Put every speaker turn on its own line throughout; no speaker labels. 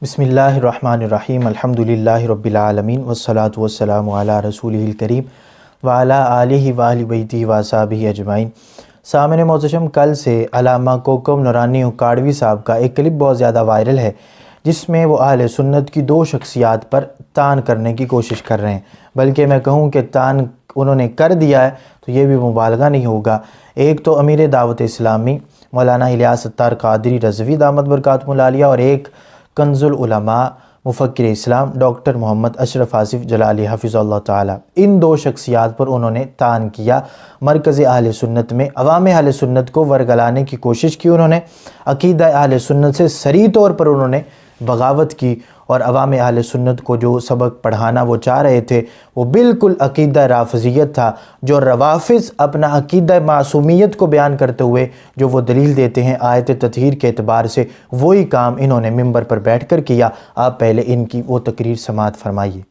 بسم اللہ الرحمن الرحیم الحمدللہ رب العالمین والصلاة والسلام علی رسولہ الکریم وعلی آلہ وآل بیتہ واصحابہ اجمعین۔ سامعین معززم، کل سے علامہ کوکب نورانی اکاڑوی صاحب کا ایک کلپ بہت زیادہ وائرل ہے جس میں وہ اہل سنت کی دو شخصیات پر طعن کرنے کی کوشش کر رہے ہیں، بلکہ میں کہوں کہ طعن انہوں نے کر دیا ہے تو یہ بھی مبالغہ نہیں ہوگا۔ ایک تو امیر دعوت اسلامی مولانا الیاس اتار قادری رضوی دامت برکاتہم العالیہ، اور ایک کنز العلماء مفکر اسلام ڈاکٹر محمد اشرف آصف جلالی حفظ اللہ تعالی، ان دو شخصیات پر انہوں نے طعن کیا۔ مرکز اہل سنت میں عوام اہل سنت کو ورگلانے کی کوشش کی انہوں نے، عقیدہ اہل سنت سے صریح طور پر انہوں نے بغاوت کی، اور عوام اہل سنت کو جو سبق پڑھانا وہ چاہ رہے تھے وہ بالکل عقیدہ رافضیت تھا، جو روافض اپنا عقیدہ معصومیت کو بیان کرتے ہوئے جو وہ دلیل دیتے ہیں آیت تطہیر کے اعتبار سے، وہی کام انہوں نے ممبر پر بیٹھ کر کیا۔ آپ پہلے ان کی وہ تقریر سماعت فرمائیے۔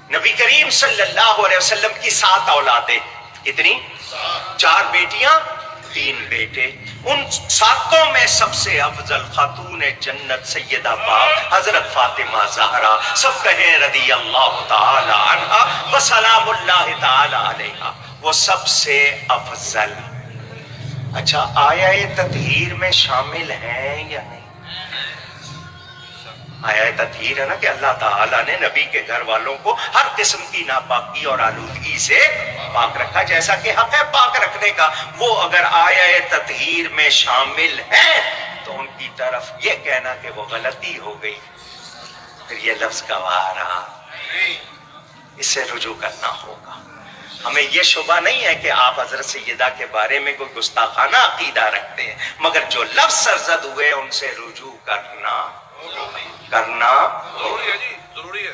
نبی کریم صلی اللہ علیہ وسلم کی 7 اولادیں، کتنی؟ 4 بیٹیاں 3 بیٹے، ان 7 میں سب سے افضل خاتون جنت سیدہ پاک حضرت فاطمہ زہرا، سب کہیں رضی اللہ تعالی عنہا و سلام اللہ تعالی علیہا، وہ سب سے افضل۔ اچھا، آیا تطہیر میں شامل ہیں یا نہیں؟ آیا تطہیر ہے نا کہ اللہ تعالیٰ نے نبی کے گھر والوں کو ہر قسم کی ناپاکی اور آلودگی سے پاک رکھا، جیسا کہ حق ہے پاک رکھنے کا۔ وہ اگر آیا تطہیر میں شامل ہے تو ان کی طرف یہ کہنا کہ وہ غلطی ہو گئی، پھر یہ لفظ گوارا، اس سے رجوع کرنا ہوگا۔ ہمیں یہ شبہ نہیں ہے کہ آپ حضرت سیدہ کے بارے میں کوئی گستاخانہ عقیدہ رکھتے ہیں، مگر جو لفظ سرزد ہوئے ان سے رجوع کرنا
ضروری ہے۔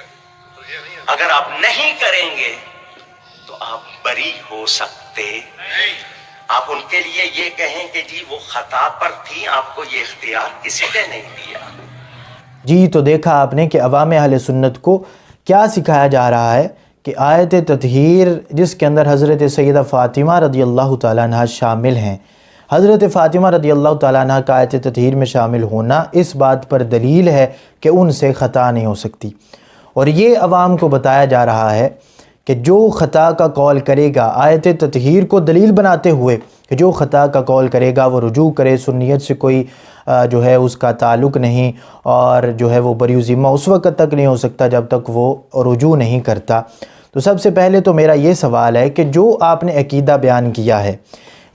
اگر آپ نہیں کریں گے تو آپ بری ہو سکتے۔ آپ ان کے لیے یہ کہیں کہ جی وہ خطا پر تھی، آپ کو یہ اختیار کسی نے نہیں دیا۔
جی تو دیکھا آپ نے کہ عوام اہل سنت کو کیا سکھایا جا رہا ہے کہ آیت تطہیر جس کے اندر حضرت سیدہ فاطمہ رضی اللہ تعالیٰ عنہ شامل ہیں، حضرت فاطمہ رضی اللہ تعالیٰ عنہ کا آیت تطہیر میں شامل ہونا اس بات پر دلیل ہے کہ ان سے خطا نہیں ہو سکتی، اور یہ عوام کو بتایا جا رہا ہے کہ جو خطا کا قول کرے گا آیت تطہیر کو دلیل بناتے ہوئے کہ جو خطا کا قول کرے گا وہ رجوع کرے، سنیت سے کوئی جو ہے اس کا تعلق نہیں، اور جو ہے وہ بری ذمہ اس وقت تک نہیں ہو سکتا جب تک وہ رجوع نہیں کرتا۔ تو سب سے پہلے تو میرا یہ سوال ہے کہ جو آپ نے عقیدہ بیان کیا ہے،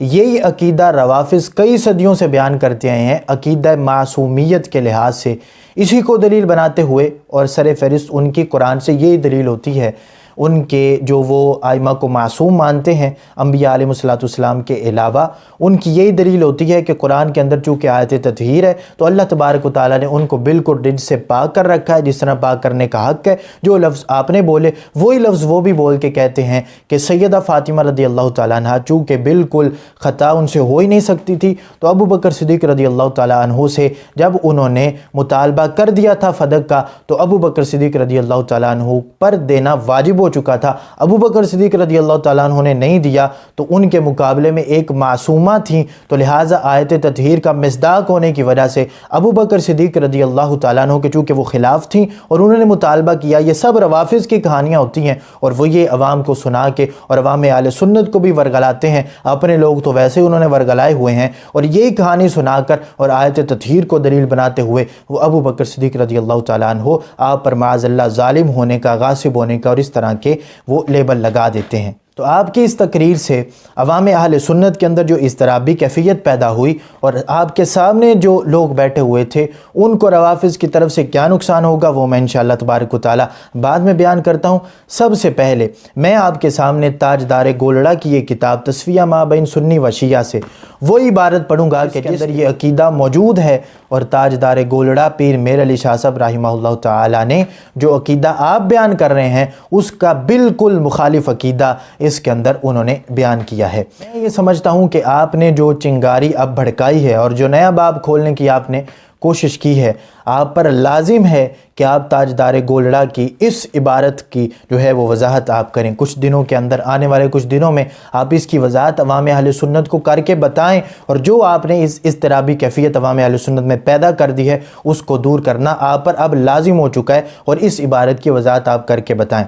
یہی عقیدہ روافض کئی صدیوں سے بیان کرتے آئے ہیں عقیدہ معصومیت کے لحاظ سے، اسی کو دلیل بناتے ہوئے، اور سر فہرست ان کی قرآن سے یہی دلیل ہوتی ہے۔ ان کے جو وہ ائمہ کو معصوم مانتے ہیں انبیاء علیہ السلام کے علاوہ، ان کی یہی دلیل ہوتی ہے کہ قرآن کے اندر چونکہ آیت تطہیر ہے تو اللہ تبارک و تعالیٰ نے ان کو بالکل رجس سے پاک کر رکھا ہے، جس طرح پاک کرنے کا حق ہے۔ جو لفظ آپ نے بولے وہی لفظ وہ بھی بول کے کہتے ہیں کہ سیدہ فاطمہ رضی اللہ تعالیٰ عنہ چونکہ بالکل خطا ان سے ہو ہی نہیں سکتی تھی، تو ابو بکر صدیق رضی اللہ تعالیٰ عنہ سے جب انہوں نے مطالبہ کر دیا تھا فدق کا، تو ابو بکر صدیق رضی اللہ تعالیٰ عنہ پر دینا واجب ہو چکا تھا۔ ابو بکر صدیق رضی اللہ تعالیٰ عنہ نے نہیں دیا تو ان کے مقابلے میں ایک معصومہ تھیں، تو لہٰذا آیت تطہیر کا مصداق ہونے کی وجہ سے ابو بکر صدیق رضی اللہ تعالیٰ عنہ کے چونکہ وہ خلاف تھیں اور انہوں نے مطالبہ کیا۔ یہ سب روافض کی کہانیاں ہوتی ہیں، اور وہ یہ عوام کو سنا کے اور عوام اہل سنت کو بھی ورگلاتے ہیں، اپنے لوگ تو ویسے انہوں نے ورگلائے ہوئے ہیں، اور یہی کہانی سنا کر اور آیت تطہیر کو دلیل بناتے ہوئے وہ ابو بکر صدیق رضی اللہ تعالیٰ عنہ آپ پر معاذ اللہ ظالم ہونے کا، غاصب ہونے کا اور اس طرح کے وہ لیبل لگا دیتے ہیں۔ تو آپ کی اس تقریر سے عوام اہل سنت کے اندر جو اضطرابی کیفیت پیدا ہوئی، اور آپ کے سامنے جو لوگ بیٹھے ہوئے تھے ان کو روافض کی طرف سے کیا نقصان ہوگا وہ میں انشاءاللہ تبارک و تعالی بعد میں بیان کرتا ہوں۔ سب سے پہلے میں آپ کے سامنے تاجدار گولڑا کی یہ کتاب تصفیہ ما بین سنی و شیعہ سے وہ عبارت پڑھوں گا کہ جس کے اندر یہ عقیدہ موجود ہے، اور تاجدار گولڑا پیر میر علی شاہ صاحب رحمہ اللہ تعالی نے جو عقیدہ آپ بیان کر رہے ہیں اس کا بالکل مخالف عقیدہ اس کے اندر انہوں نے بیان کیا ہے۔ میں یہ سمجھتا ہوں کہ آپ نے جو چنگاری اب بھڑکائی ہے اور جو نیا باب کھولنے کی آپ نے کوشش کی ہے، آپ پر لازم ہے کہ آپ تاجدار گولڑا کی اس عبارت کی جو ہے وہ وضاحت آپ کریں۔ کچھ دنوں کے اندر، آنے والے کچھ دنوں میں آپ اس کی وضاحت عوام اہل سنت کو کر کے بتائیں، اور جو آپ نے اس اضطرابی کیفیت عوام اہل سنت میں پیدا کر دی ہے اس کو دور کرنا آپ پر اب لازم ہو چکا ہے، اور اس عبارت کی وضاحت آپ کر کے بتائیں۔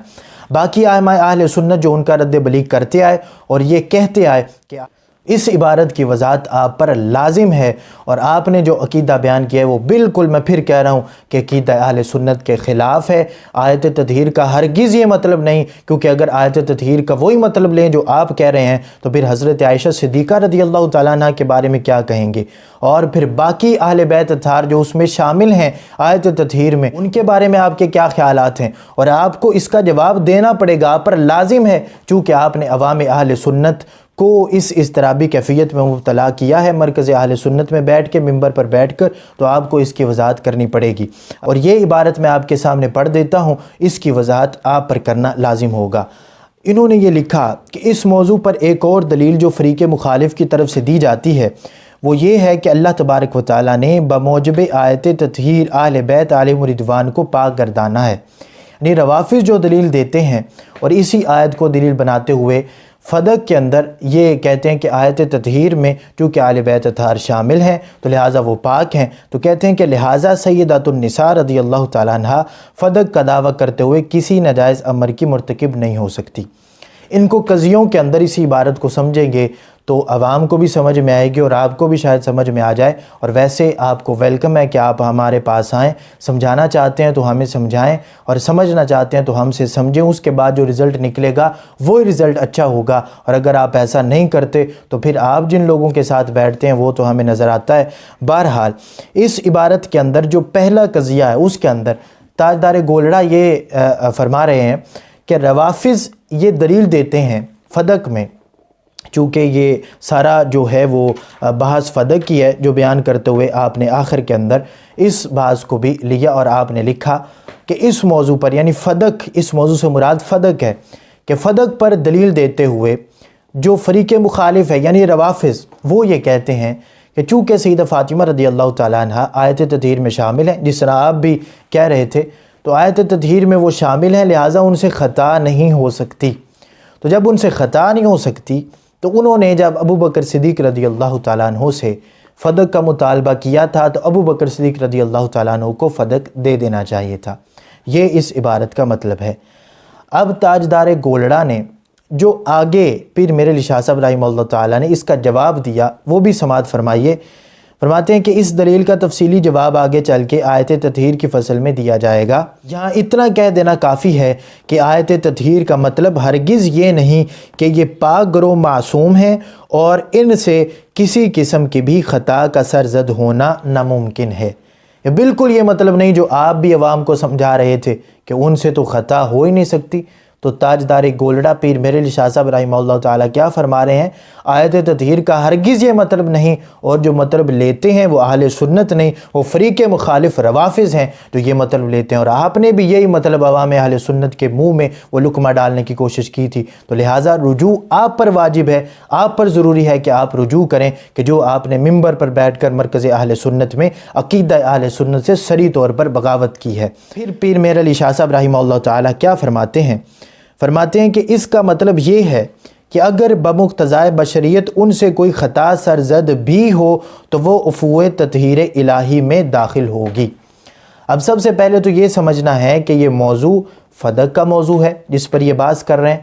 باقی ائمہ اہل سنت جو ان کا رد بلیغ کرتے آئے اور یہ کہتے آئے کہ اس عبارت کی وضاحت آپ پر لازم ہے، اور آپ نے جو عقیدہ بیان کیا ہے وہ بالکل، میں پھر کہہ رہا ہوں کہ عقیدہ اہل سنت کے خلاف ہے۔ آیت تطہیر کا ہرگز یہ مطلب نہیں، کیونکہ اگر آیت تطہیر کا وہی مطلب لیں جو آپ کہہ رہے ہیں تو پھر حضرت عائشہ صدیقہ رضی اللہ تعالیٰ عنہ کے بارے میں کیا کہیں گے، اور پھر باقی اہل بیت اطہار جو اس میں شامل ہیں آیت تطہیر میں، ان کے بارے میں آپ کے کیا خیالات ہیں، اور آپ کو اس کا جواب دینا پڑے گا، آپ پر لازم ہے، چونکہ آپ نے عوام اہل سنت کو اس اضطرابی کیفیت میں مبتلا کیا ہے مرکز اہل سنت میں بیٹھ کے، ممبر پر بیٹھ کر، تو آپ کو اس کی وضاحت کرنی پڑے گی، اور یہ عبارت میں آپ کے سامنے پڑھ دیتا ہوں، اس کی وضاحت آپ پر کرنا لازم ہوگا۔ انہوں نے یہ لکھا کہ اس موضوع پر ایک اور دلیل جو فریق مخالف کی طرف سے دی جاتی ہے وہ یہ ہے کہ اللہ تبارک و تعالیٰ نے بموجب آیت تطہیر اہل بیت علیہم الرضوان کو پاک گردانا ہے۔ یعنی روافض جو دلیل دیتے ہیں اور اسی آیت کو دلیل بناتے ہوئے فدق کے اندر یہ کہتے ہیں کہ آیت تطہیر میں چونکہ اہل بیت اطہار شامل ہیں تو لہٰذا وہ پاک ہیں، تو کہتے ہیں کہ لہٰذا سیدات النساء رضی اللہ تعالیٰ عنہ فدق کا دعویٰ کرتے ہوئے کسی ناجائز امر کی مرتکب نہیں ہو سکتی۔ ان کو قضیوں کے اندر اسی عبارت کو سمجھیں گے تو عوام کو بھی سمجھ میں آئے گی اور آپ کو بھی شاید سمجھ میں آ جائے، اور ویسے آپ کو ویلکم ہے کہ آپ ہمارے پاس آئیں، سمجھانا چاہتے ہیں تو ہمیں سمجھائیں، اور سمجھنا چاہتے ہیں تو ہم سے سمجھیں، اس کے بعد جو رزلٹ نکلے گا وہی رزلٹ اچھا ہوگا، اور اگر آپ ایسا نہیں کرتے تو پھر آپ جن لوگوں کے ساتھ بیٹھتے ہیں وہ تو ہمیں نظر آتا ہے۔ بہرحال اس عبارت کے اندر جو پہلا قضیہ ہے اس کے اندر تاجدار گولڑا یہ فرما رہے ہیں کہ روافض یہ دلیل دیتے ہیں فدق میں، چونکہ یہ سارا جو ہے وہ بحث فدق کی ہے جو بیان کرتے ہوئے آپ نے آخر کے اندر اس بحث کو بھی لیا، اور آپ نے لکھا کہ اس موضوع پر، یعنی فدق، اس موضوع سے مراد فدق ہے، کہ فدق پر دلیل دیتے ہوئے جو فریق مخالف ہے یعنی روافض، وہ یہ کہتے ہیں کہ چونکہ سیدہ فاطمہ رضی اللہ تعالیٰ عنہ آیت تطہیر میں شامل ہیں، جس طرح آپ بھی کہہ رہے تھے، تو آیت تطہیر میں وہ شامل ہیں، لہٰذا ان سے خطا نہیں ہو سکتی۔ تو جب ان سے خطا نہیں ہو سکتی تو انہوں نے جب ابو بکر صدیق رضی اللہ تعالیٰ عنہ سے فدق کا مطالبہ کیا تھا تو ابو بکر صدیق رضی اللہ تعالیٰ عنہ کو فدق دے دینا چاہیے تھا، یہ اس عبارت کا مطلب ہے۔ اب تاجدار گولڑا نے جو آگے پیر میرے علی شاہ صاحب رحمہ اللہ تعالیٰ نے اس کا جواب دیا وہ بھی سماعت فرمائیے۔ فرماتے ہیں کہ اس دلیل کا تفصیلی جواب آگے چل کے آیت تطہیر کی فصل میں دیا جائے گا۔ یہاں اتنا کہہ دینا کافی ہے کہ آیت تطہیر کا مطلب ہرگز یہ نہیں کہ یہ پاک گروہ معصوم ہیں اور ان سے کسی قسم کی بھی خطا کا سرزد ہونا ناممکن ہے۔ یہ بالکل یہ مطلب نہیں جو آپ بھی عوام کو سمجھا رہے تھے کہ ان سے تو خطا ہو ہی نہیں سکتی۔ تو تاجدار گولڑا پیر میرے علی شاہ صاحب رحمہ اللہ تعالیٰ کیا فرما رہے ہیں؟ آیت تطہیر کا ہرگز یہ مطلب نہیں، اور جو مطلب لیتے ہیں وہ اہل سنت نہیں، وہ فریق مخالف روافض ہیں جو یہ مطلب لیتے ہیں، اور آپ نے بھی یہی مطلب عوام اہل سنت کے منہ میں وہ لقمہ ڈالنے کی کوشش کی تھی۔ تو لہٰذا رجوع آپ پر واجب ہے، آپ پر ضروری ہے کہ آپ رجوع کریں کہ جو آپ نے ممبر پر بیٹھ کر مرکز اہل سنت میں عقیدہ اہل سنت سے صریح طور پر بغاوت کی ہے۔ پھر پیر میرے علی شاہ صاحب رحمہ اللہ تعالیٰ کیا فرماتے ہیں؟ فرماتے ہیں کہ اس کا مطلب یہ ہے کہ اگر بمقتضائے بشریت ان سے کوئی خطا سرزد بھی ہو تو وہ عفو تطہیر الہی میں داخل ہوگی۔ اب سب سے پہلے تو یہ سمجھنا ہے کہ یہ موضوع فدق کا موضوع ہے جس پر یہ بات کر رہے ہیں،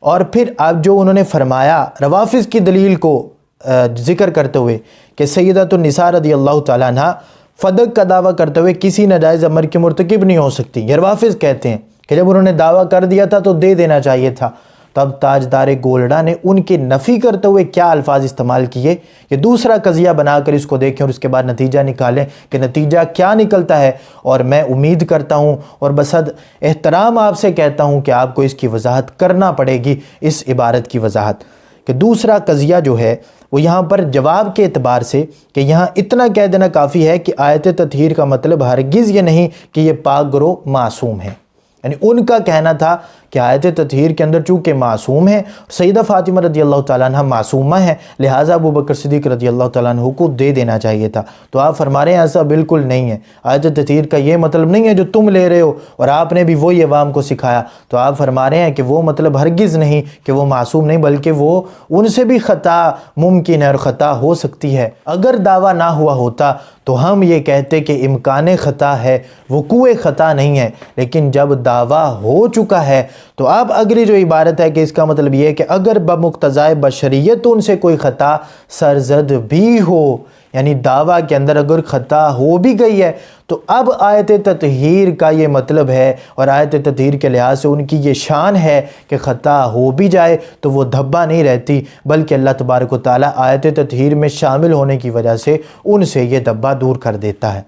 اور پھر اب جو انہوں نے فرمایا روافض کی دلیل کو ذکر کرتے ہوئے کہ سیدۃ النساء رضی اللہ تعالیٰ عنہ فدق کا دعویٰ کرتے ہوئے کسی ناجائز امر کی مرتکب نہیں ہو سکتی، یہ روافض کہتے ہیں کہ جب انہوں نے دعویٰ کر دیا تھا تو دے دینا چاہیے تھا۔ تب تاجدار گولڑا نے ان کی نفی کرتے ہوئے کیا الفاظ استعمال کیے، یہ دوسرا قضیہ بنا کر اس کو دیکھیں اور اس کے بعد نتیجہ نکالیں کہ نتیجہ کیا نکلتا ہے، اور میں امید کرتا ہوں اور بصد احترام آپ سے کہتا ہوں کہ آپ کو اس کی وضاحت کرنا پڑے گی، اس عبارت کی وضاحت۔ کہ دوسرا قضیہ جو ہے وہ یہاں پر جواب کے اعتبار سے کہ یہاں اتنا کہہ دینا کافی ہے کہ آیت تطہیر کا مطلب ہرگز یہ نہیں کہ یہ پاک گروہ معصوم ہیں، یعنی ان کا کہنا تھا کہ آیت تطہیر کے اندر چونکہ معصوم ہیں، سیدہ فاطمہ رضی اللہ تعالیٰ عنہ معصومہ ہیں، لہٰذا ابو بکر صدیق رضی اللہ تعالیٰ عنہ کو دے دینا چاہیے تھا۔ تو آپ فرما رہے ہیں ایسا بالکل نہیں ہے، آیت تطہیر کا یہ مطلب نہیں ہے جو تم لے رہے ہو اور آپ نے بھی وہی عوام کو سکھایا۔ تو آپ فرما رہے ہیں کہ وہ مطلب ہرگز نہیں کہ وہ معصوم نہیں، بلکہ وہ ان سے بھی خطا ممکن ہے اور خطا ہو سکتی ہے۔ اگر دعویٰ نہ ہوا ہوتا تو ہم یہ کہتے کہ امکان خطا ہے، وقوع خطا نہیں ہے، لیکن جب دعویٰ ہو چکا ہے تو اب اگلی جو عبارت ہے کہ اس کا مطلب یہ ہے کہ اگر بمقتضائے بشریت ان سے کوئی خطا سرزد بھی ہو، یعنی دعویٰ کے اندر اگر خطا ہو بھی گئی ہے تو اب آیت تطہیر کا یہ مطلب ہے اور آیت تطہیر کے لحاظ سے ان کی یہ شان ہے کہ خطا ہو بھی جائے تو وہ دھبا نہیں رہتی، بلکہ اللہ تبارک و تعالیٰ آیت تطہیر میں شامل ہونے کی وجہ سے ان سے یہ دھبا دور کر دیتا ہے۔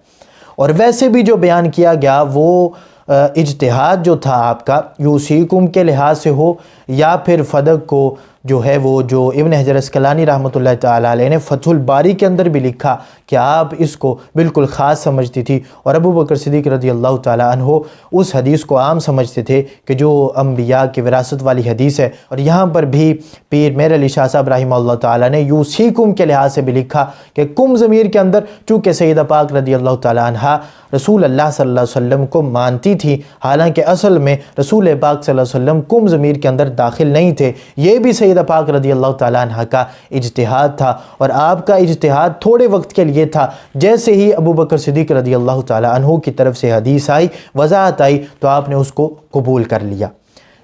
اور ویسے بھی جو بیان کیا گیا وہ اجتہاد جو تھا آپ کا یوسیکم کے لحاظ سے ہو یا پھر فدق کو جو ہے وہ جو ابن حجر اسقلانی رحمۃ اللہ تعالیٰ علیہ نے فتح الباری کے اندر بھی لکھا کہ آپ اس کو بالکل خاص سمجھتی تھی، اور ابو بکر صدیق رضی اللہ تعالیٰ عنہ اس حدیث کو عام سمجھتے تھے کہ جو انبیاء کی وراثت والی حدیث ہے۔ اور یہاں پر بھی پیر میر علی شاہ صاحب رحمہ اللہ تعالیٰ نے یوسیکم کے لحاظ سے بھی لکھا کہ کم ضمیر کے اندر چونکہ سیدہ پاک رضی اللہ تعالیٰ عنہ رسول اللہ صلی اللہ علیہ وسلم کو مانتی تھی، حالانکہ اصل میں رسول پاک صلی اللہ علیہ وسلم کم ضمیر کے اندر داخل نہیں تھے، یہ بھی سیدہ پاک رضی اللہ تعالیٰ عنہ کا اجتہاد تھا، اور آپ کا اجتہاد تھوڑے وقت کے لیے تھا۔ جیسے ہی ابو بکر صدیق رضی اللہ تعالیٰ عنہ کی طرف سے حدیث آئی، وضاحت آئی، تو آپ نے اس کو قبول کر لیا۔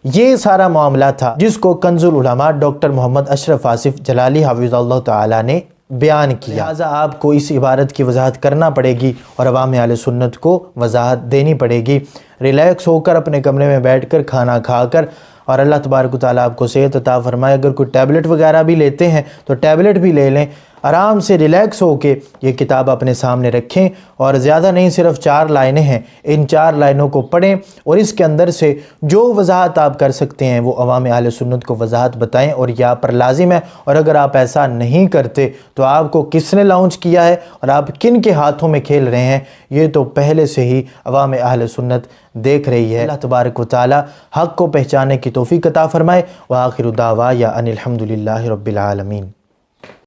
یہ سارا معاملہ تھا جس کو کنز العلماء ڈاکٹر محمد اشرف آصف جلالی حفظہ اللہ تعالیٰ نے بیان کیا۔ لہٰذا آپ کو اس عبارت کی وضاحت کرنا پڑے گی اور عوام اہل سنت کو وضاحت دینی پڑے گی۔ ریلیکس ہو کر اپنے کمرے میں بیٹھ کر کھانا کھا کر، اور اللہ تبارک و تعالیٰ آپ کو صحت عطا فرمائے، اگر کوئی ٹیبلٹ وغیرہ بھی لیتے ہیں تو ٹیبلٹ بھی لے لیں، آرام سے ریلیکس ہو کے یہ کتاب اپنے سامنے رکھیں، اور زیادہ نہیں، صرف 4 لائنیں ہیں، ان 4 لائنوں کو پڑھیں اور اس کے اندر سے جو وضاحت آپ کر سکتے ہیں وہ عوام اہل سنت کو وضاحت بتائیں، اور یہ آپ پر لازم ہے۔ اور اگر آپ ایسا نہیں کرتے تو آپ کو کس نے لانچ کیا ہے اور آپ کن کے ہاتھوں میں کھیل رہے ہیں، یہ تو پہلے سے ہی عوام اہل سنت دیکھ رہی ہے۔ اللہ تبارک و تعالی حق کو پہچاننے کی توفیق عطا فرمائے۔ وآخر دعوایا ان الحمد للہ رب العالمین۔